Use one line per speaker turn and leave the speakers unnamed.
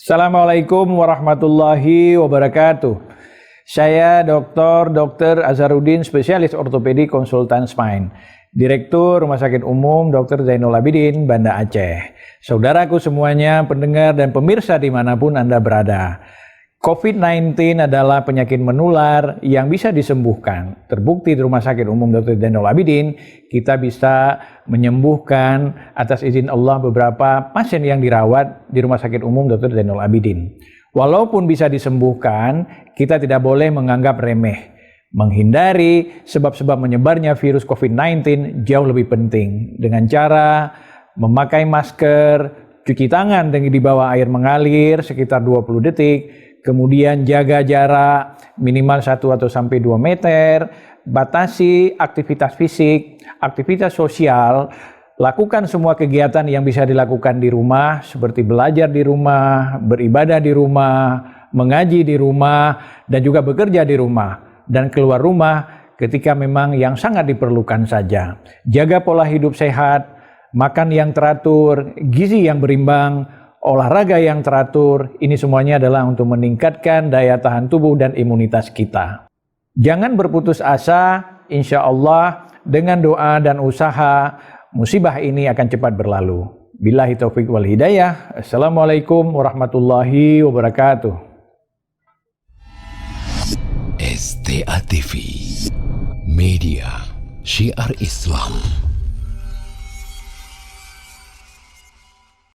Assalamualaikum warahmatullahi wabarakatuh. Saya Dr. Azharuddin, spesialis ortopedi konsultan spine, Direktur Rumah Sakit Umum Dr. Zainul Abidin, Banda Aceh. Saudaraku semuanya, pendengar dan pemirsa dimanapun Anda berada. COVID-19 adalah penyakit menular yang bisa disembuhkan. Terbukti di Rumah Sakit Umum Dr. Zainul Abidin, kita bisa menyembuhkan atas izin Allah beberapa pasien yang dirawat di Rumah Sakit Umum Dr. Zainul Abidin. Walaupun bisa disembuhkan, kita tidak boleh menganggap remeh. Menghindari sebab-sebab menyebarnya virus COVID-19 jauh lebih penting dengan cara memakai masker, cuci tangan dengan di bawah air mengalir sekitar 20 detik, kemudian jaga jarak minimal 1 atau sampai 2 meter, batasi aktivitas fisik, aktivitas sosial, lakukan semua kegiatan yang bisa dilakukan di rumah seperti belajar di rumah, beribadah di rumah, mengaji di rumah, dan juga bekerja di rumah. Dan keluar rumah ketika memang yang sangat diperlukan saja. Jaga pola hidup sehat, makan yang teratur, gizi yang berimbang, olahraga yang teratur. Ini semuanya adalah untuk meningkatkan daya tahan tubuh dan imunitas kita. Jangan berputus asa, insya Allah dengan doa dan usaha musibah ini akan cepat berlalu. Billahi taufiq wal hidayah. Assalamualaikum warahmatullahi wabarakatuh.
STA TV Media Syiar Islam.